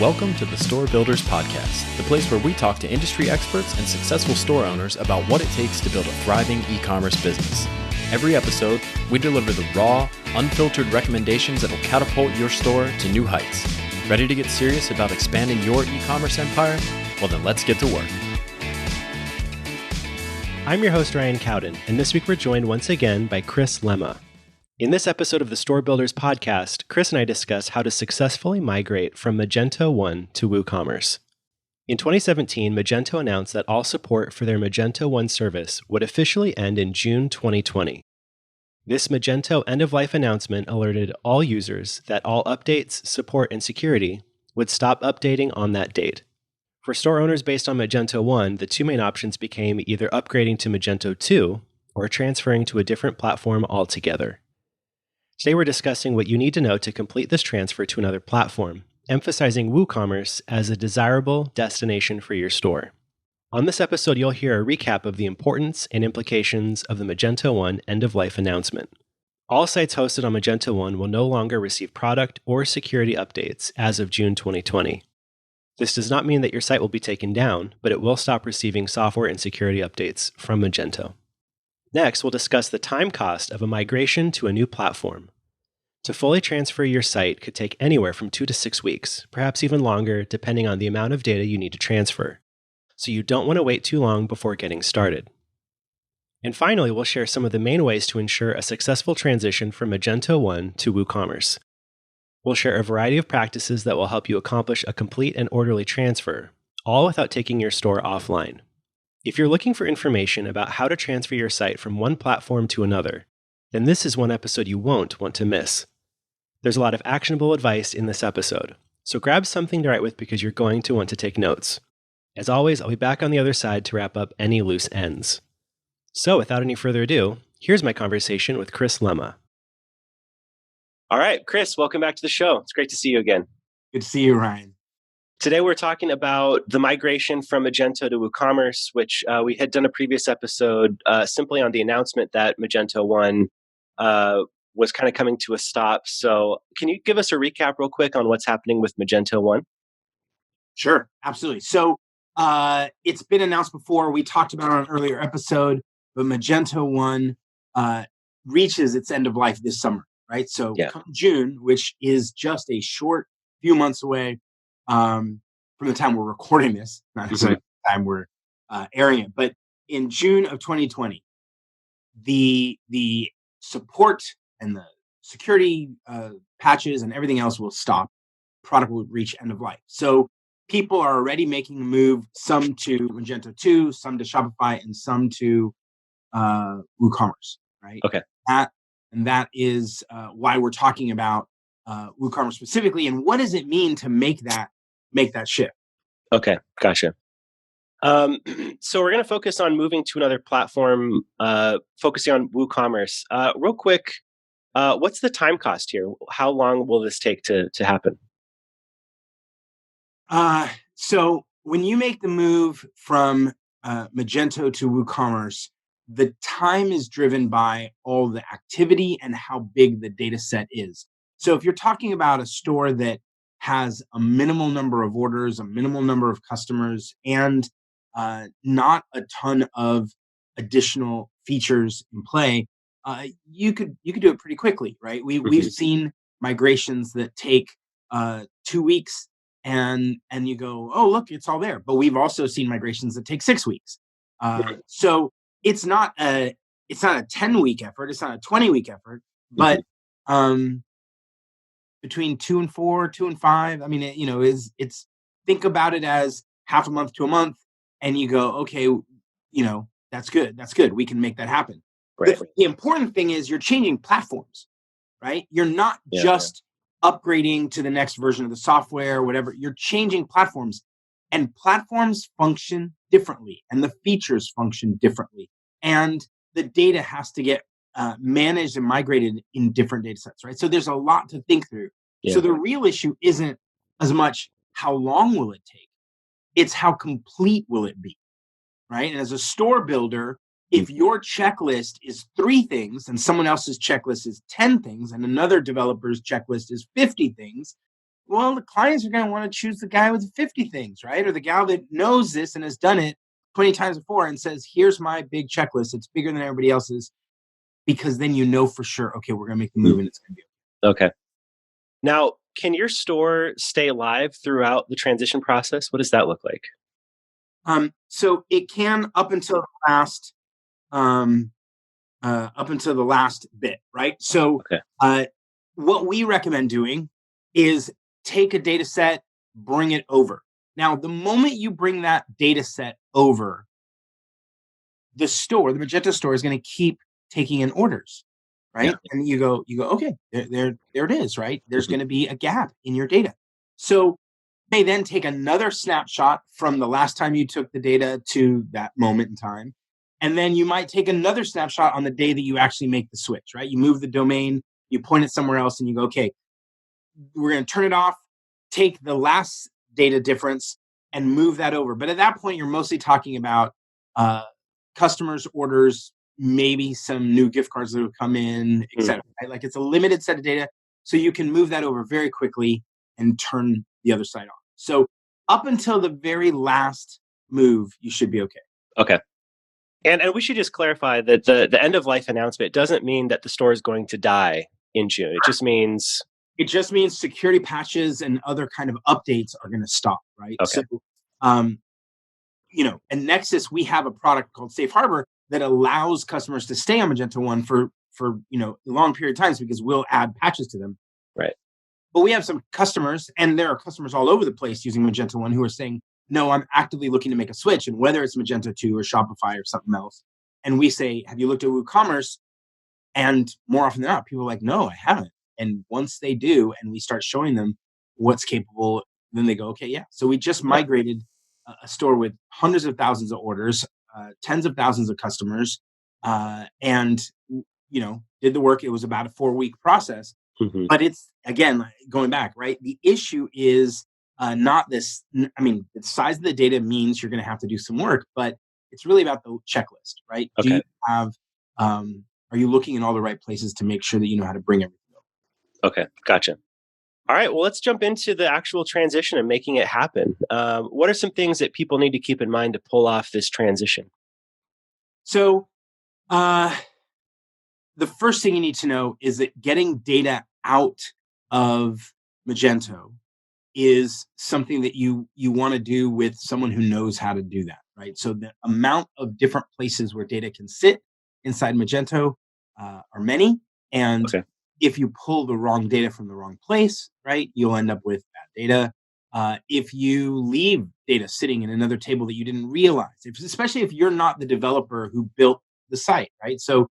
Welcome to the Store Builders Podcast, the place where we talk to industry experts and successful store owners about what it takes to build a thriving e-commerce business. Every episode, we deliver the raw, unfiltered recommendations that will catapult your store to new heights. Ready to get serious about expanding your e-commerce empire? Well, then let's get to work. I'm your host, Ryan Cowden, and this week we're joined once again by Chris Lemma. In this episode of the Store Builders Podcast, Chris and I discuss how to successfully migrate from Magento 1 to WooCommerce. In 2017, Magento announced that all support for their Magento 1 service would officially end in June 2020. This Magento end-of-life announcement alerted all users that all updates, support, and security would stop updating on that date. For store owners based on Magento 1, the two main options became either upgrading to Magento 2 or transferring to a different platform altogether. Today we're discussing what you need to know to complete this transfer to another platform, emphasizing WooCommerce as a desirable destination for your store. On this episode, you'll hear a recap of the importance and implications of the Magento 1 end-of-life announcement. All sites hosted on Magento 1 will no longer receive product or security updates as of June 2020. This does not mean that your site will be taken down, but it will stop receiving software and security updates from Magento. Next, we'll discuss the time cost of a migration to a new platform. To fully transfer your site could take anywhere from 2 to 6 weeks, perhaps even longer, depending on the amount of data you need to transfer. So you don't want to wait too long before getting started. And finally, we'll share some of the main ways to ensure a successful transition from Magento 1 to WooCommerce. We'll share a variety of practices that will help you accomplish a complete and orderly transfer, all without taking your store offline. If you're looking for information about how to transfer your site from one platform to another, then this is one episode you won't want to miss. There's a lot of actionable advice in this episode, so grab something to write with because you're going to want to take notes. As always, I'll be back on the other side to wrap up any loose ends. So without any further ado, here's my conversation with Chris Lemma. All right, Chris, welcome back to the show. It's great to see you again. Good to see you, Ryan. Today, we're talking about the migration from Magento to WooCommerce, which we had done a previous episode simply on the announcement that Magento 1 was kind of coming to a stop. So can you give us a recap real quick on what's happening with Magento 1? Sure, absolutely. So it's been announced before. We talked about it on an earlier episode, but Magento 1 reaches its end of life this summer, right? So come June, which is just a short few months away, from the time we're recording this, not necessarily the time we're airing it, but in June of 2020, the support and the security patches and everything else will stop. Product will reach end of life. So people are already making the move, some to Magento 2, some to Shopify, and some to WooCommerce, right? Okay. That is why we're talking about WooCommerce specifically, and what does it mean to make that shift? Okay, gotcha. So we're going to focus on moving to another platform, focusing on WooCommerce. Real quick, what's the time cost here? How long will this take to happen? So when you make the move from Magento to WooCommerce, the time is driven by all the activity and how big the data set is. So if you're talking about a store that has a minimal number of orders, a minimal number of customers, and not a ton of additional features in play, you could do it pretty quickly, right? We've seen migrations that take 2 weeks, and you go, oh look, it's all there. But we've also seen migrations that take 6 weeks. So it's not a 10-week effort, it's not a 20-week effort, but between 2 and 4, 2 and 5. I mean, it's think about it as half a month to a month, and you go, okay, that's good. That's good. We can make that happen. Right. The important thing is you're changing platforms, right? You're not just upgrading to the next version of the software or whatever. You're changing platforms, and platforms function differently, and the features function differently, and the data has to get managed and migrated in different data sets, right? So there's a lot to think through. So the real issue isn't as much how long will it take, it's how complete will it be, right? And as a store builder, if your checklist is 3 things and someone else's checklist is 10 things and another developer's checklist is 50 things, Well, the clients are going to want to choose the guy with 50 things, right? Or the gal that knows this and has done it 20 times before and says, here's my big checklist. It's bigger than everybody else's, because then you know for sure, okay, we're going to make the move and it's going to be Okay. Now, can your store stay live throughout the transition process? What does that look like? So it can up until the last bit, right? So Okay. what we recommend doing is take a data set, bring it over. Now, the moment you bring that data set over, the Magento store is going to keep taking in orders, Yeah. right? And you go, okay, there it is, right? There's Mhm. going to be a gap in your data. So they then take another snapshot from the last time you took the data to that moment in time. And then you might take another snapshot on the day that you actually make the switch, right? You move the domain, you point it somewhere else, and you go, okay, we're going to turn it off, take the last data difference and move that over. But at that point, you're mostly talking about uh, customers' orders, maybe some new gift cards that have come in, et Mm. cetera. Right? Like it's a limited set of data. So you can move that over very quickly and turn the other side on. So up until the very last move, you should be okay. Okay. And we should just clarify that the end of life announcement doesn't mean that the store is going to die in June. It just means It just means security patches and other kind of updates are going to stop, right? okay. So, um, at Nexus, we have a product called Safe Harbor that allows customers to stay on Magento 1 for long period of times because we'll add patches to them. Right. But we have some customers, and there are customers all over the place using Magento 1 who are saying, no, I'm actively looking to make a switch. And whether it's Magento 2 or Shopify or something else. And we say, have you looked at WooCommerce? And more often than not, people are like, no, I haven't. And once they do, and we start showing them what's capable, then they go, okay, yeah. So we just Yeah. migrated a store with hundreds of thousands of orders, tens of thousands of customers, and did the work. It was about a 4-week process, Mhm. but it's again like, going back, right? The issue is not this. I mean, the size of the data means you're going to have to do some work, but it's really about the checklist, right? Do Okay. you have are you looking in all the right places to make sure that you know how to bring everything over? Okay. Gotcha. All right. Well, let's jump into the actual transition and making it happen. What are some things that people need to keep in mind to pull off this transition? So, uh, the first thing you need to know is that getting data out of Magento is something that you want to do with someone who knows how to do that, right? So the amount of different places where data can sit inside Magento are many, and Okay. if you pull the wrong data from the wrong place, right, you'll end up with bad data. If you leave data sitting in another table that you didn't realize, especially if you're not the developer who built the site, right? So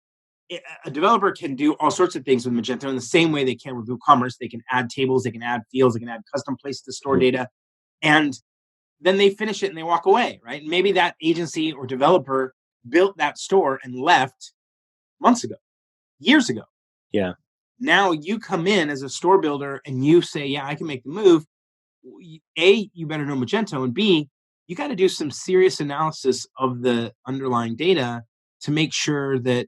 a developer can do all sorts of things with Magento in the same way they can with WooCommerce. They can add tables, they can add fields, they can add custom places to store Mhm. data, and then they finish it and they walk away, right? And maybe that agency or developer built that store and left months ago, years ago. Yeah. Now you come in as a store builder and you say, "Yeah, I can make the move." A, you better know Magento, and B, you got to do some serious analysis of the underlying data to make sure that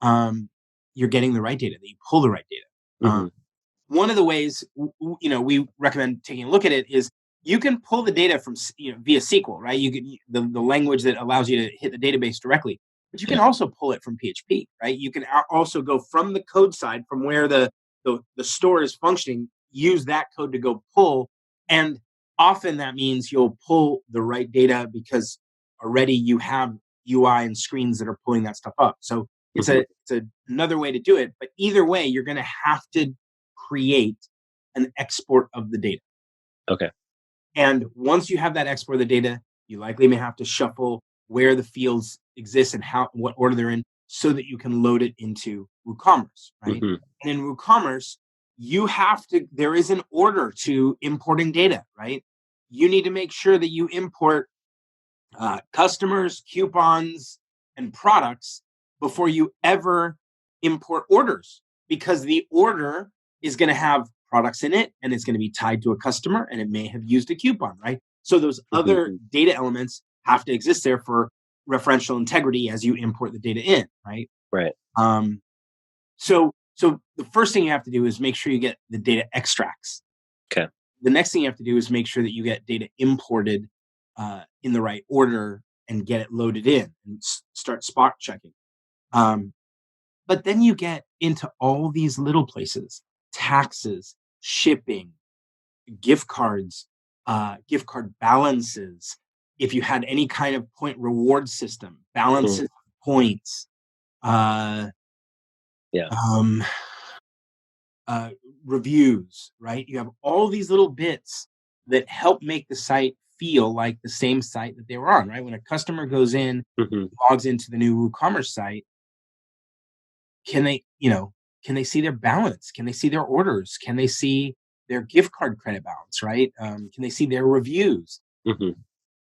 um, you're getting the right data, that you pull the right data. Mhm. One of the ways we recommend taking a look at it is you can pull the data from via SQL, right? You can the language that allows you to hit the database directly, but you can Yeah. also pull it from PHP, right? You can also go from the code side, from where the store is functioning, use that code to go pull, and often that means you'll pull the right data because already you have UI and screens that are pulling that stuff up. So Mhm. another way to do it, but either way, you're going to have to create an export of the data. Okay. And once you have that export of the data, you likely may have to shuffle where the fields exist and what order they're in so that you can load it into WooCommerce, right? Mhm. And in WooCommerce, there is an order to importing data, right? You need to make sure that you import customers, coupons, and products before you ever import orders, because the order is going to have products in it and it's going to be tied to a customer and it may have used a coupon, right? So those other Mhm. data elements have to exist there for referential integrity as you import the data in, right? Right. Um, so the first thing you have to do is make sure you get the data extracts. Okay. the next thing you have to do is make sure that you get data imported in the right order and get it loaded in and start spot checking. But then you get into all these little places: taxes, shipping, gift cards, gift card balances. If you had any kind of point reward system, balances, points, uh, Yeah. um, reviews, right? You have all these little bits that help make the site feel like the same site that they were on, right? When a customer goes in, Mhm. logs into the new WooCommerce site, can they, can they see their balance? Can they see their orders? Can they see their gift card credit balance, right? Can they see their reviews? Mhm.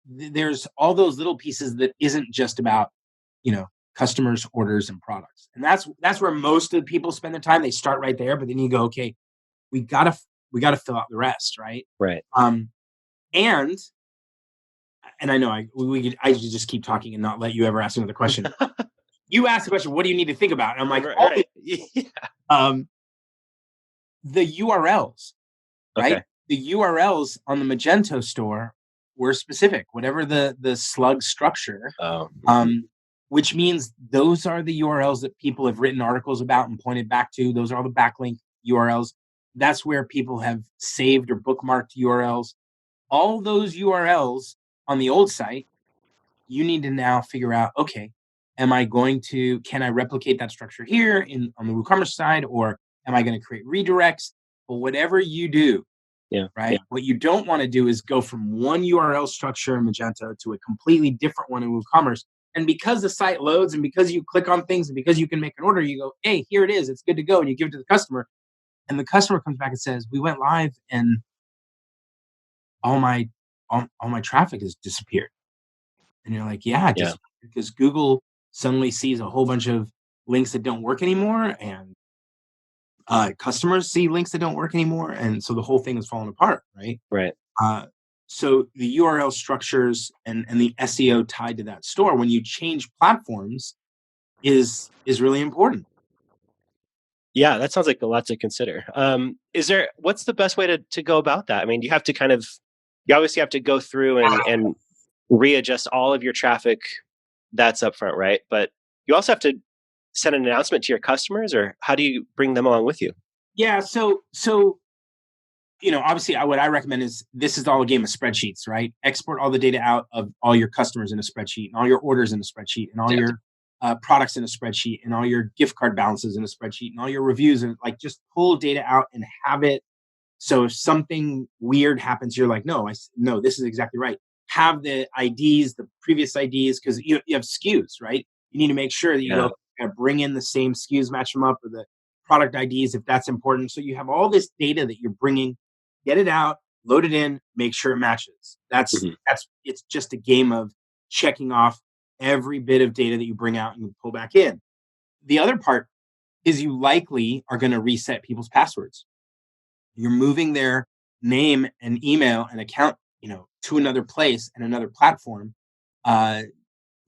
There's all those little pieces that isn't just about, customers, orders, and products. And that's where most of the people spend their time. They start right there, but then you go, okay, we gotta we gotta fill out the rest, right? Right. Um, and I know I could just keep talking and not let you ever ask another question. You asked the question, what do you need to think about? And I'm like, Right. all Right. Yeah. um, the URLs, right? Okay. The URLs on the Magento store were specific, whatever the slug structure, Oh. which means those are the URLs that people have written articles about and pointed back to. Those are all the backlink URLs. That's where people have saved or bookmarked URLs. All those URLs on the old site, you need to now figure out, okay, can I replicate that structure here on the WooCommerce side, or am I going to create redirects? But whatever you do, Yeah. right? What you don't want to do is go from one URL structure in Magento to a completely different one in WooCommerce. And because the site loads and because you click on things and because you can make an order, you go, hey, here it is. It's good to go. And you give it to the customer. And the customer comes back and says, we went live and all my all my traffic has disappeared. And you're like, yeah, Yeah. just because Google suddenly sees a whole bunch of links that don't work anymore, and customers see links that don't work anymore, and so the whole thing is falling apart, right? Right. Uh, so the URL structures and the SEO tied to that store when you change platforms is really important. Yeah, that sounds like a lot to consider. What's the best way to go about that? I mean, you obviously have to go through and readjust all of your traffic that's up front, right? But you also have to send an announcement to your customers, or how do you bring them along with you? Yeah, obviously, what I recommend is this is all a game of spreadsheets, right? Export all the data out of all your customers in a spreadsheet, and all your orders in a spreadsheet, and all Yeah. your products in a spreadsheet, and all your gift card balances in a spreadsheet, and all your reviews, and like just pull data out and have it. So if something weird happens, you're like, no, this is exactly right. Have the IDs, the previous IDs, because you have SKUs, right? You need to make sure that you Yeah. go bring in the same SKUs, match them up, or the product IDs if that's important. So you have all this data that you're bringing, get it out, load it in, make sure it matches. Mhm. It's just a game of checking off every bit of data that you bring out and you pull back in. The other part is you likely are going to reset people's passwords. You're moving their name and email and account, to another place and another platform. Uh,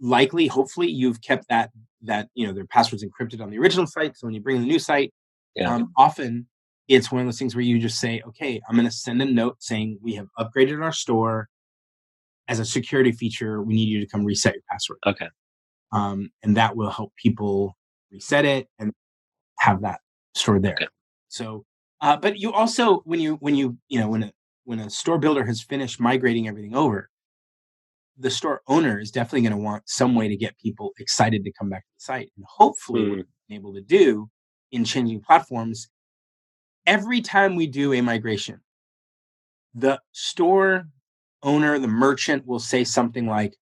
Likely, hopefully, you've kept that their passwords encrypted on the original site. So when you bring the new site, Yeah. often it's one of those things where you just say, okay, I'm going to send a note saying we have upgraded our store as a security feature. We need you to come reset your password. Okay. And that will help people reset it and have that store there. Okay. So, but you also, when a store builder has finished migrating everything over, the store owner is definitely going to want some way to get people excited to come back to the site. And hopefully what we're able to do in changing platforms, every time we do a migration, the store owner, the merchant will say something like,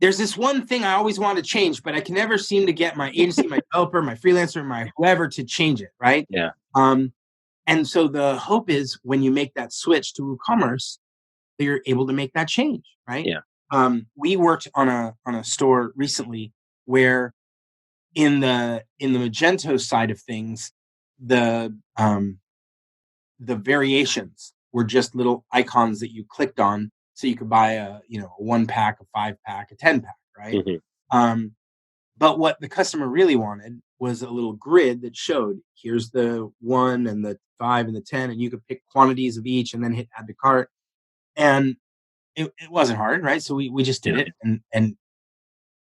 there's this one thing I always want to change, but I can never seem to get my agency, my developer, my freelancer, my whoever to change it, right? Yeah. And so the hope is when you make that switch to WooCommerce, that you're able to make that change, right? Yeah. We worked on a store recently where in the Magento side of things, the variations were just little icons that you clicked on, so you could buy a 1 pack, a 5 pack, a 10 pack, right? Mhm. But what the customer really wanted was a little grid that showed here's the 1 and the 5 and the 10, and you could pick quantities of each and then hit add to cart. And it wasn't hard, right? So we just did Yeah. it. And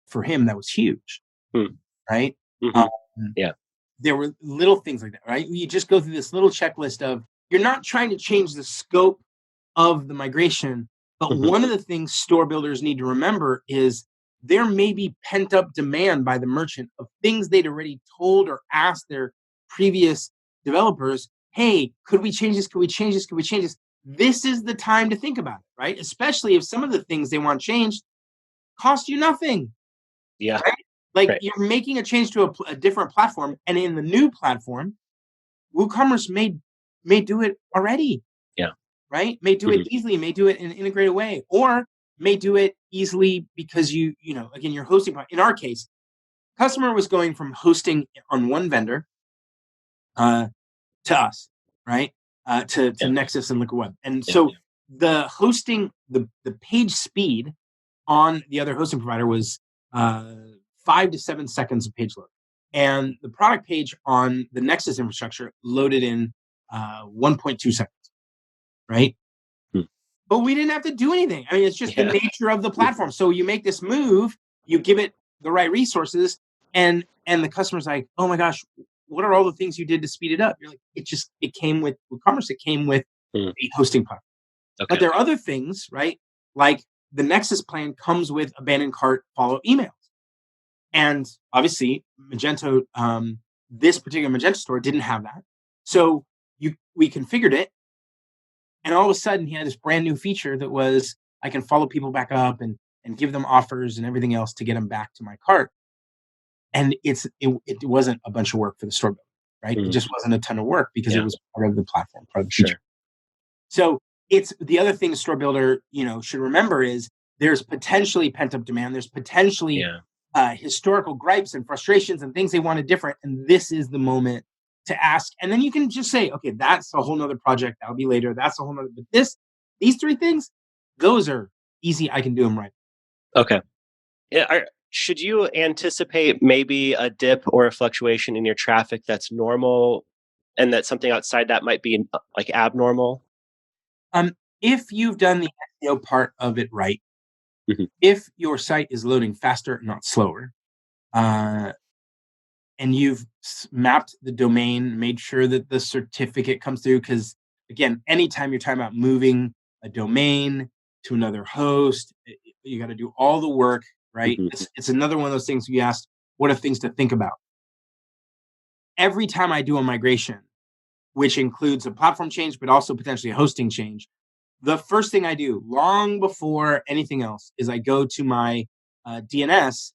for him, that was huge, Hmm. right? Mhm. Um, Yeah. there were little things like that, right? You just go through this little checklist of you're not trying to change the scope of the migration, but Mhm. one of the things store builders need to remember is there may be pent up demand by the merchant of things they'd already told or asked their previous developers. Hey, could we change this? Could we change this? Could we change this? This is the time to think about it, right? Especially if some of the things they want changed cost you nothing, Yeah. right? Like Right. you're making a change to a different platform, and in the new platform, WooCommerce may do it already, Yeah. right? May do it Mhm. easily, may do it in an integrated way, or may do it easily because again, you're hosting. In our case, customer was going from hosting on one vendor uh, to us, right? To Yeah. Nexus and Liquid Web, and Yeah. so the hosting, the page speed on the other hosting provider was uh, 5 to 7 seconds of page load, and the product page on the Nexus infrastructure loaded in 1.2 seconds, right? Hmm. But we didn't have to do anything. I mean, it's just the Yeah. nature of the platform. So you make this move, you give it the right resources, and the customer's like, "Oh my gosh, what are all the things you did to speed it up?" You're like, it came with WooCommerce, it came with Mm. a hosting platform. But Okay. there are other things, right? Like the Nexus plan comes with abandoned cart follow-up emails. And obviously, Magento, this particular Magento store didn't have that. So we configured it, and all of a sudden he had this brand new feature that was I can follow people back up and give them offers and everything else to get them back to my cart. And it wasn't a bunch of work for the store builder, right? It Mm. just wasn't a ton of work because it Yeah. was part of the platform, part of the feature. Sure. So it's the other thing a store builder, should remember is there's potentially pent up demand. There's potentially Yeah. historical gripes and frustrations and things they wanted different. And this is the moment to ask. And then you can just say, okay, that's a whole nother project. That'll be later. That's a whole nother, but these three things, those are easy. I can do them right. Okay. Yeah, should you anticipate maybe a dip or a fluctuation in your traffic that's normal, and that something outside that might be like abnormal? If you've done the SEO part of it right, Mhm. if your site is loading faster, not slower, uh, and you've mapped the domain, made sure that the certificate comes through. Because again, anytime you're talking about moving a domain to another host, you got to do all the work, right? Mhm. It's another one of those things you asked, what are things to think about? Every time I do a migration, which includes a platform change, but also potentially a hosting change, the first thing I do, long before anything else, is I go to my DNS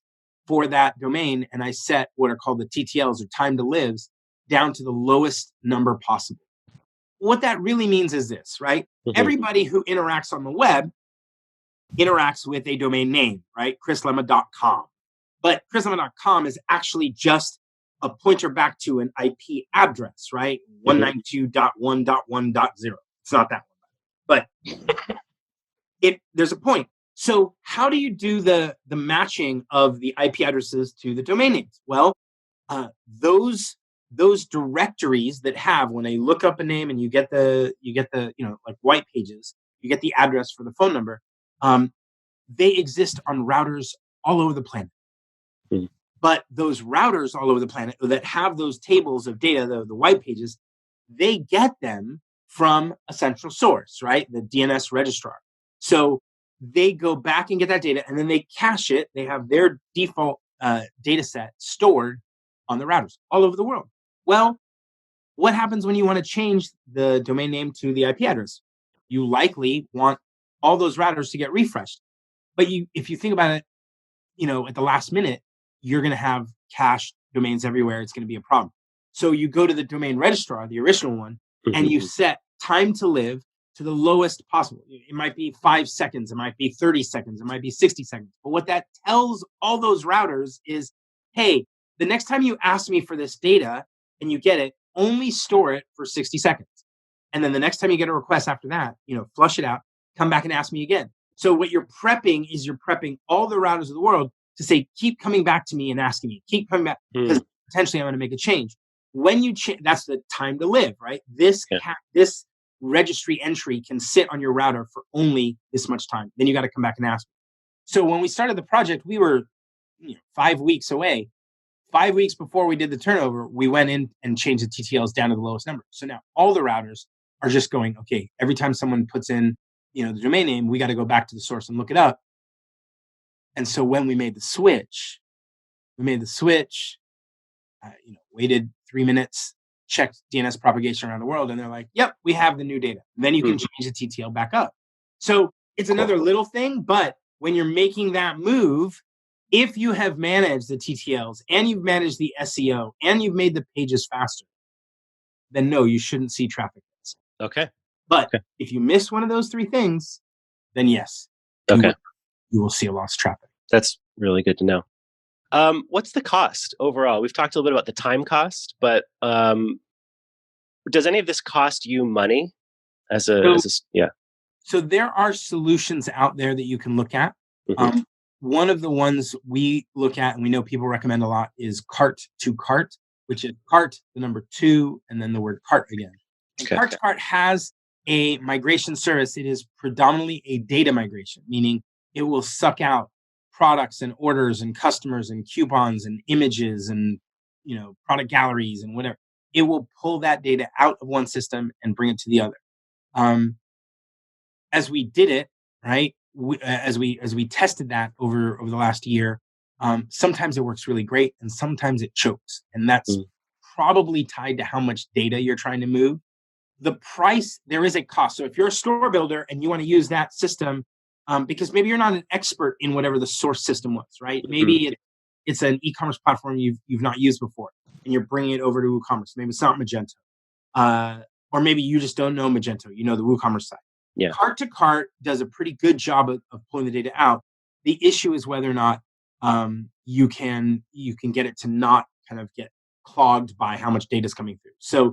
for that domain and I set what are called the TTLs or time to lives down to the lowest number possible. What that really means is this, right? Mhm. Everybody who interacts on the web interacts with a domain name, right? chrislemma.com. But chrislemma.com is actually just a pointer back to an IP address, right? Mhm. 192.1.1.0. It's not that one. But there's a point. So how do you do the matching of the IP addresses to the domain names? Well, those directories that have when they look up a name and you get the like white pages, you get the address for the phone number. They exist on routers all over the planet. Mhm. But those routers all over the planet that have those tables of data, the white pages, they get them from a central source, right? The DNS registrar. So they go back and get that data and then they cache it. They have their default data set stored on the routers all over the world. Well, what happens when you want to change the domain name to the IP address? You likely want all those routers to get refreshed. But if you think about it, at the last minute, you're going to have cached domains everywhere. It's going to be a problem. So you go to the domain registrar, the original one, and you Mhm. set time to live to the lowest possible. It might be 5 seconds, it might be 30 seconds, it might be 60 seconds. But what that tells all those routers is, hey, the next time you ask me for this data and you get it, only store it for 60 seconds. And then the next time you get a request after that, flush it out, come back and ask me again. So what you're prepping is you're prepping all the routers of the world to say, keep coming back to me and asking me, keep coming back. Because Mm. potentially I'm going to make a change. When you change, that's the time to live, right? This registry entry can sit on your router for only this much time. Then you got to come back and ask. So when we started the project, we were 5 weeks away. 5 weeks before we did the turnover, we went in and changed the TTLs down to the lowest number. So now all the routers are just going, okay, every time someone puts in, the domain name, we got to go back to the source and look it up. And so when we made the switch, waited 3 minutes, checked DNS propagation around the world, and they're like, yep, we have the new data. Then you can change the TTL back up. So it's another little thing, but when you're making that move, if you have managed the TTLs and you've managed the SEO and you've made the pages faster, then no, you shouldn't see traffic. Okay. But if you miss one of those three things, then yes, you will see a lost traffic. That's really good to know. What's the cost overall? We've talked a little bit about the time cost, but does any of this cost you money So there are solutions out there that you can look at. One of the ones we look at and we know people recommend a lot is Cart to Cart, which is cart, the number 2, and then the word cart again. And Cart to Cart has a migration service. It is predominantly a data migration, meaning it will suck out products and orders and customers and coupons and images and product galleries and whatever. It will pull that data out of one system and bring it to the other. As we did it, right? As we tested that over the last year, sometimes it works really great and sometimes it chokes, and that's probably tied to how much data you're trying to move. The price, there is a cost. So if you're a store builder and you want to use that system, because maybe you're not an expert in whatever the source system was, right? Maybe it's an e-commerce platform you've not used before, and you're bringing it over to WooCommerce. Maybe it's not Magento, or maybe you just don't know Magento. You know the WooCommerce side. Yeah. Cart to Cart does a pretty good job of pulling the data out. The issue is whether or not you can get it to not kind of get clogged by how much data is coming through. So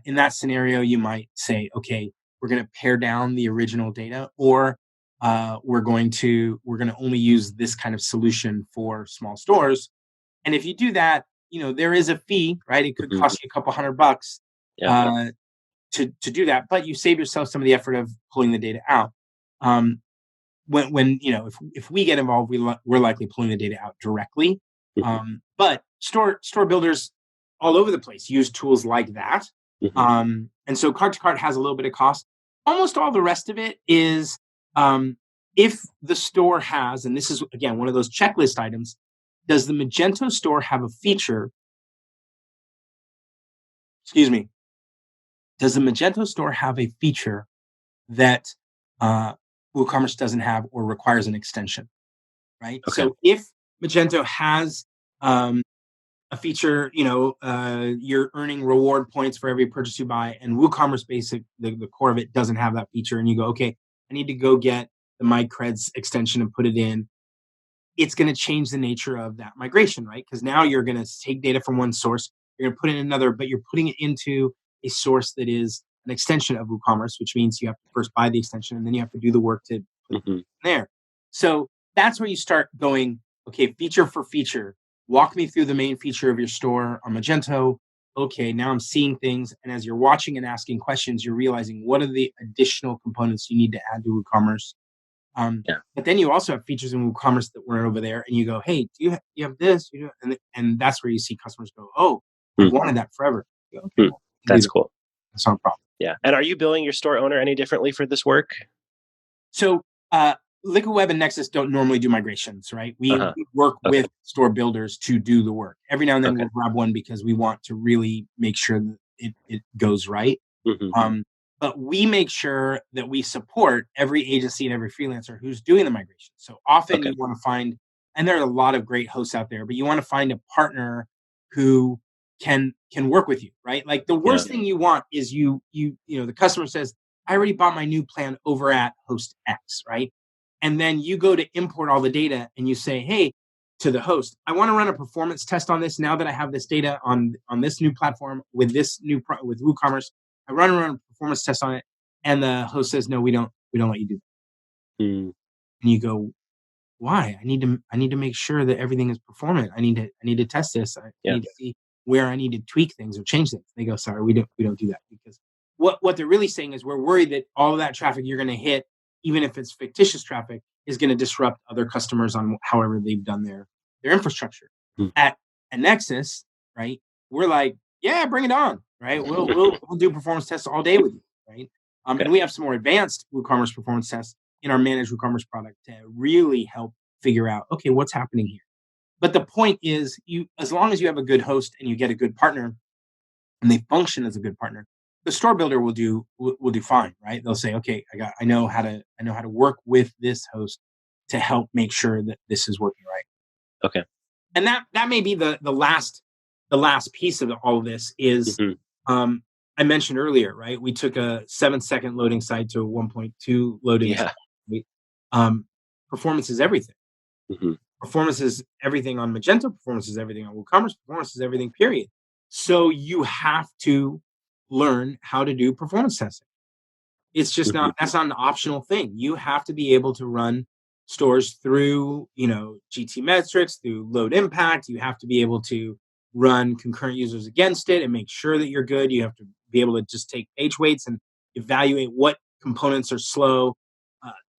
in that scenario, you might say, okay, we're going to pare down the original data, or we're going to only use this kind of solution for small stores. And if you do that, there is a fee, right? It could cost you a couple $100 to do that, but you save yourself some of the effort of pulling the data out. If we get involved, we're likely pulling the data out directly. But store builders all over the place use tools like that. And so Cart to Cart has a little bit of cost. Almost all the rest of it is if the store has, and this is again one of those checklist items, does the Magento store have a feature? Does the Magento store have a feature that WooCommerce doesn't have or requires an extension, right? Okay. So if Magento has a feature, you're earning reward points for every purchase you buy, and WooCommerce the core of it doesn't have that feature, and you go, okay, I need to go get the MyCreds extension and put it in. It's going to change the nature of that migration, right? Because now you're going to take data from one source, you're going to put it in another, but you're putting it into a source that is an extension of WooCommerce, which means you have to first buy the extension and then you have to do the work to put it in there. So that's where you start going, okay, feature for feature. Walk me through the main feature of your store on Magento. Okay, now I'm seeing things. And as you're watching and asking questions, you're realizing what are the additional components you need to add to WooCommerce. But then you also have features in WooCommerce that weren't over there, and you go, hey, do you have this? And that's where you see customers go, oh, I wanted that forever. You go, okay, well, that's cool. That's not a problem. Yeah. And are you billing your store owner any differently for this work? So Liquid Web and Nexus don't normally do migrations, right? We work with store builders to do the work. Every now and then we'll grab one because we want to really make sure that it goes right. But we make sure that we support every agency and every freelancer who's doing the migration. So often you want to find, and there are a lot of great hosts out there, but you want to find a partner who can work with you, right? Like the worst thing you want is the customer says, I already bought my new plan over at host X, right? And then you go to import all the data and you say, hey, to the host, I want to run a performance test on this now that I have this data on this new platform with with WooCommerce. I run a performance test on it, and the host says, no, we don't let you do that. And you go, Why? I need to make sure that everything is performant. I need to test this. I Yeah. need to see where I need to tweak things or change things. They go, sorry, we don't do that, because what they're really saying is, we're worried that all of that traffic you're going to hit, even if it's fictitious traffic, is going to disrupt other customers on however they've done their infrastructure. Mm. At Nexus, right? We're like, yeah, bring it on, right? We'll do performance tests all day with you, right? Okay. And we have some more advanced WooCommerce performance tests in our managed WooCommerce product to really help figure out, okay, what's happening here. But the point is, as long as you have a good host and you get a good partner, and they function as a good partner, the store builder will do fine, right? They'll say, okay, I know how to work with this host to help make sure that this is working right. Okay. And that may be the last piece of all of this is, I mentioned earlier, right? We took a 7-second loading site to a 1.2 loading site. Right? Performance is everything. Performance is everything on Magento. Performance is everything on WooCommerce. Performance is everything, period. So you have to learn how to do performance testing. It's just that's not an optional thing. You have to be able to run stores through, GT metrics, through load impact. You have to be able to run concurrent users against it and make sure that you're good. You have to be able to just take page weights and evaluate what components are slow.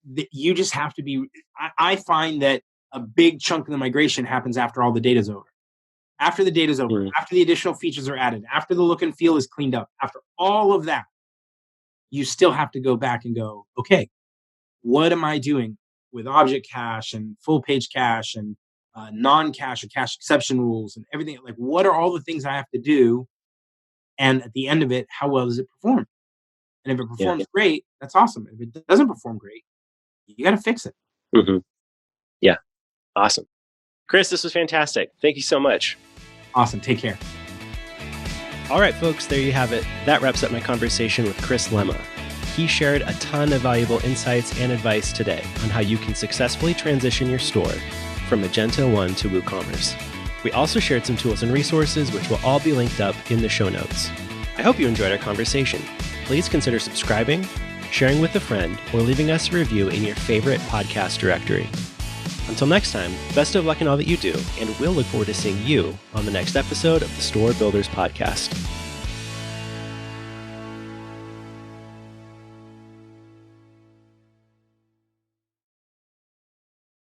You just have to be, I find that a big chunk of the migration happens after all the data's over. After the data's over, after the additional features are added, after the look and feel is cleaned up, after all of that, you still have to go back and go, okay, what am I doing with object cache and full page cache and non-cache or cache exception rules and everything? Like, what are all the things I have to do? And at the end of it, how well does it perform? And if it performs great, that's awesome. If it doesn't perform great, you got to fix it. Yeah. Awesome. Chris, this was fantastic. Thank you so much. Awesome. Take care. All right, folks, there you have it. That wraps up my conversation with Chris Lemma. He shared a ton of valuable insights and advice today on how you can successfully transition your store from Magento 1 to WooCommerce. We also shared some tools and resources, which will all be linked up in the show notes. I hope you enjoyed our conversation. Please consider subscribing, sharing with a friend, or leaving us a review in your favorite podcast directory. Until next time, best of luck in all that you do, and we'll look forward to seeing you on the next episode of the Store Builders Podcast.